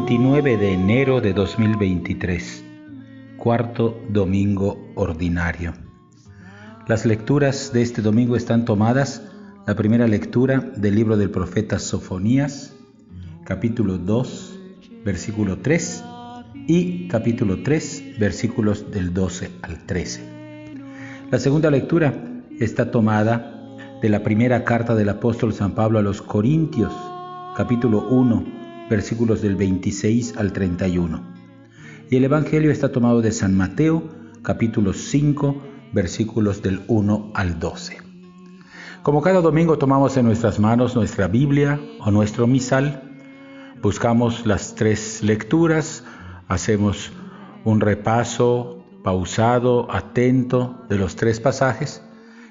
29 de enero de 2023, cuarto domingo ordinario. Las lecturas de este domingo están tomadas, la primera lectura del libro del profeta Sofonías, capítulo 2, versículo 3, y capítulo 3, versículos del 12 al 13. La segunda lectura está tomada de la primera carta del apóstol San Pablo a los Corintios, capítulo 1, versículos del 26 al 31. Y el Evangelio está tomado de San Mateo, capítulo 5, versículos del 1 al 12. Como cada domingo tomamos en nuestras manos nuestra Biblia o nuestro misal, buscamos las tres lecturas, hacemos un repaso pausado, atento de los tres pasajes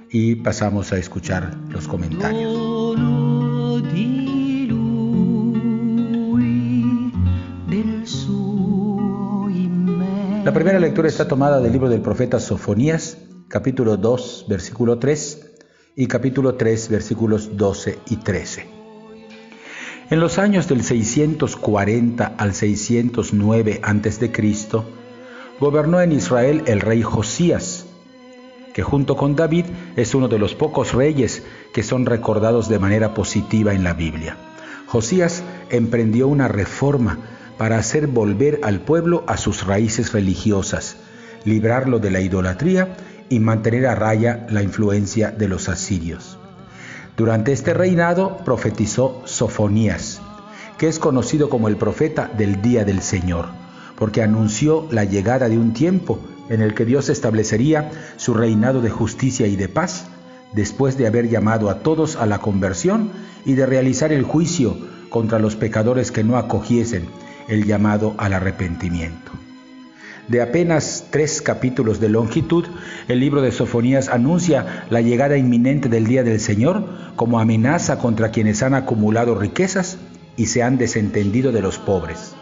y pasamos a escuchar los comentarios. La primera lectura está tomada del libro del profeta Sofonías, capítulo 2, versículo 3 y capítulo 3, versículos 12 y 13. En los años del 640 al 609 a.C., gobernó en Israel el rey Josías, que junto con David es uno de los pocos reyes que son recordados de manera positiva en la Biblia. Josías emprendió una reforma para hacer volver al pueblo a sus raíces religiosas, librarlo de la idolatría y mantener a raya la influencia de los asirios. Durante este reinado profetizó Sofonías, que es conocido como el profeta del día del Señor, porque anunció la llegada de un tiempo en el que Dios establecería su reinado de justicia y de paz, después de haber llamado a todos a la conversión y de realizar el juicio contra los pecadores que no acogiesen el llamado al arrepentimiento. De apenas 3 capítulos de longitud, el libro de Sofonías anuncia la llegada inminente del día del Señor como amenaza contra quienes han acumulado riquezas y se han desentendido de los pobres.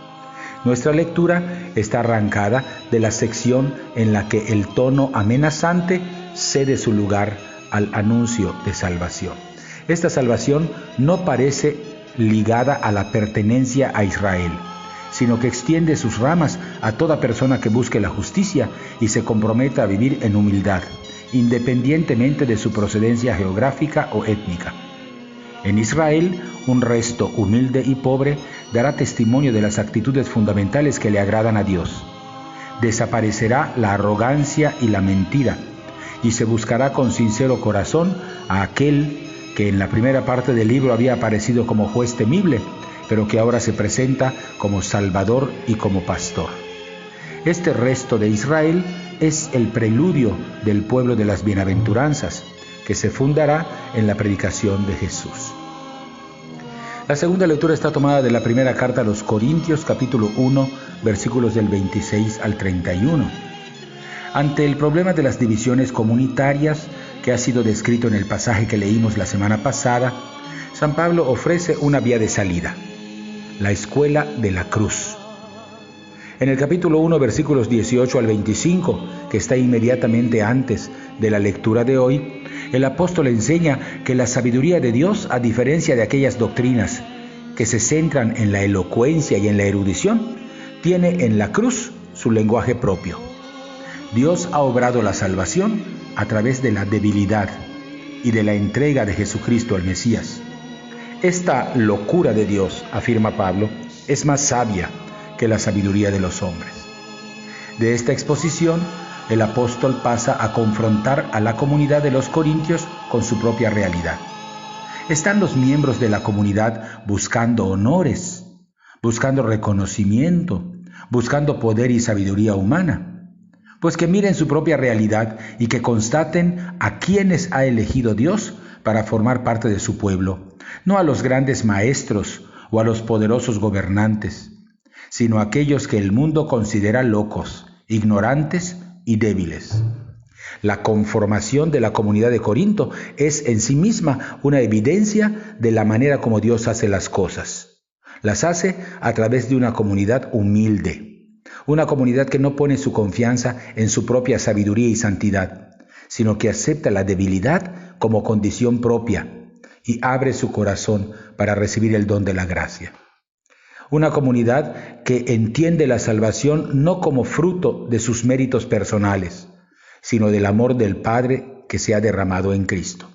Nuestra lectura está arrancada de la sección en la que el tono amenazante cede su lugar al anuncio de salvación. Esta salvación no parece ligada a la pertenencia a Israel, sino que extiende sus ramas a toda persona que busque la justicia y se comprometa a vivir en humildad, independientemente de su procedencia geográfica o étnica. En Israel, un resto humilde y pobre dará testimonio de las actitudes fundamentales que le agradan a Dios. Desaparecerá la arrogancia y la mentira, y se buscará con sincero corazón a aquel que en la primera parte del libro había aparecido como juez temible, pero que ahora se presenta como Salvador y como Pastor. Este resto de Israel es el preludio del pueblo de las bienaventuranzas, que se fundará en la predicación de Jesús. La segunda lectura está tomada de la primera carta a los Corintios, capítulo 1, versículos del 26 al 31. Ante el problema de las divisiones comunitarias, que ha sido descrito en el pasaje que leímos la semana pasada, San Pablo ofrece una vía de salida: la escuela de la cruz. En el capítulo 1, versículos 18 al 25, que está inmediatamente antes de la lectura de hoy, el apóstol enseña que la sabiduría de Dios, a diferencia de aquellas doctrinas que se centran en la elocuencia y en la erudición, tiene en la cruz su lenguaje propio. Dios ha obrado la salvación a través de la debilidad y de la entrega de Jesucristo al Mesías. Esta locura de Dios, afirma Pablo, es más sabia que la sabiduría de los hombres. De esta exposición, el apóstol pasa a confrontar a la comunidad de los Corintios con su propia realidad. ¿Están los miembros de la comunidad buscando honores, buscando reconocimiento, buscando poder y sabiduría humana? Pues que miren su propia realidad y que constaten a quienes ha elegido Dios para formar parte de su pueblo, no a los grandes maestros o a los poderosos gobernantes, sino a aquellos que el mundo considera locos, ignorantes y débiles. La conformación de la comunidad de Corinto es en sí misma una evidencia de la manera como Dios hace las cosas. Las hace a través de una comunidad humilde, una comunidad que no pone su confianza en su propia sabiduría y santidad, sino que acepta la debilidad como condición propia y abre su corazón para recibir el don de la gracia. Una comunidad que entiende la salvación no como fruto de sus méritos personales, sino del amor del Padre que se ha derramado en Cristo.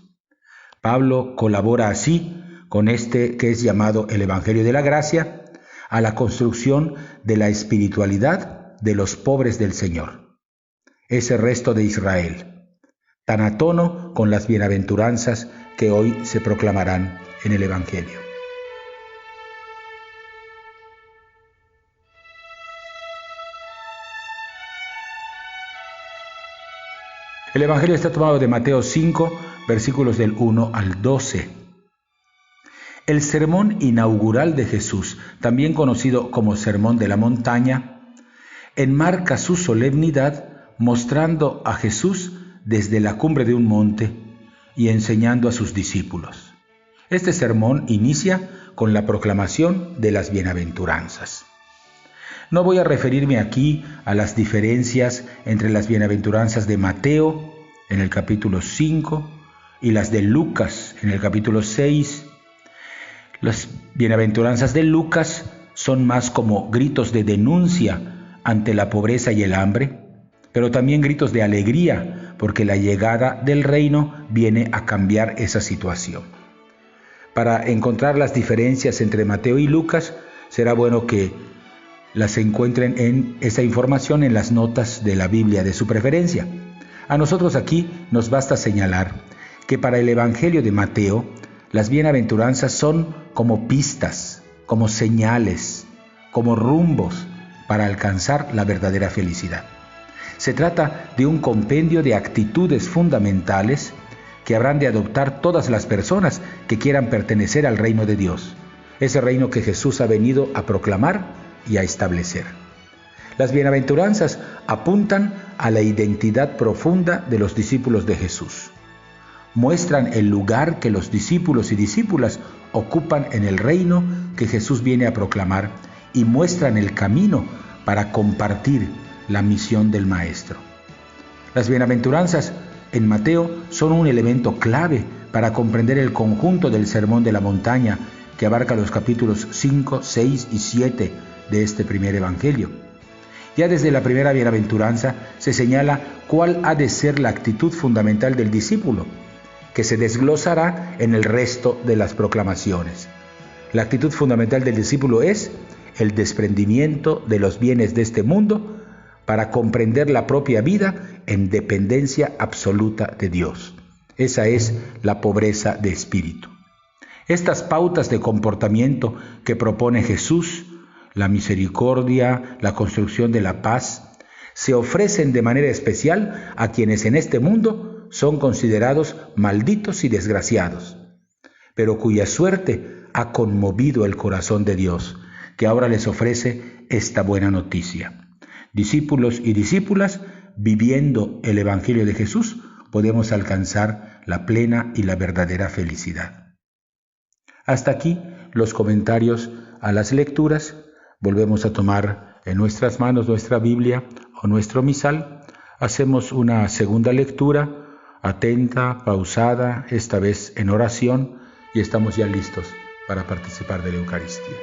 Pablo colabora así con este que es llamado el Evangelio de la Gracia a la construcción de la espiritualidad de los pobres del Señor, ese resto de Israel, tan a tono con las bienaventuranzas que hoy se proclamarán en el Evangelio. El Evangelio está tomado de Mateo 5, versículos del 1 al 12. El sermón inaugural de Jesús, también conocido como Sermón de la Montaña, enmarca su solemnidad mostrando a Jesús desde la cumbre de un monte y enseñando a sus discípulos. Este sermón inicia con la proclamación de las bienaventuranzas. No voy a referirme aquí a las diferencias entre las bienaventuranzas de Mateo en el capítulo 5 y las de Lucas en el capítulo 6. Las bienaventuranzas de Lucas son más como gritos de denuncia ante la pobreza y el hambre, pero también gritos de alegría porque la llegada del reino viene a cambiar esa situación. Para encontrar las diferencias entre Mateo y Lucas, será bueno que las encuentren en esa información en las notas de la Biblia de su preferencia. A nosotros aquí nos basta señalar que para el Evangelio de Mateo, las bienaventuranzas son como pistas, como señales, como rumbos para alcanzar la verdadera felicidad. Se trata de un compendio de actitudes fundamentales que habrán de adoptar todas las personas que quieran pertenecer al reino de Dios, ese reino que Jesús ha venido a proclamar y a establecer. Las bienaventuranzas apuntan a la identidad profunda de los discípulos de Jesús. Muestran el lugar que los discípulos y discípulas ocupan en el reino que Jesús viene a proclamar y muestran el camino para compartir la misión del Maestro. Las bienaventuranzas en Mateo son un elemento clave para comprender el conjunto del Sermón de la Montaña que abarca los capítulos 5, 6 y 7 de este primer Evangelio. Ya desde la primera bienaventuranza se señala cuál ha de ser la actitud fundamental del discípulo, que se desglosará en el resto de las proclamaciones. La actitud fundamental del discípulo es el desprendimiento de los bienes de este mundo para comprender la propia vida en dependencia absoluta de Dios. Esa es la pobreza de espíritu. Estas pautas de comportamiento que propone Jesús, la misericordia, la construcción de la paz, se ofrecen de manera especial a quienes en este mundo son considerados malditos y desgraciados, pero cuya suerte ha conmovido el corazón de Dios, que ahora les ofrece esta buena noticia. Discípulos y discípulas, viviendo el Evangelio de Jesús, podemos alcanzar la plena y la verdadera felicidad. Hasta aquí los comentarios a las lecturas. Volvemos a tomar en nuestras manos nuestra Biblia o nuestro misal. Hacemos una segunda lectura, atenta, pausada, esta vez en oración, y estamos ya listos para participar de la Eucaristía.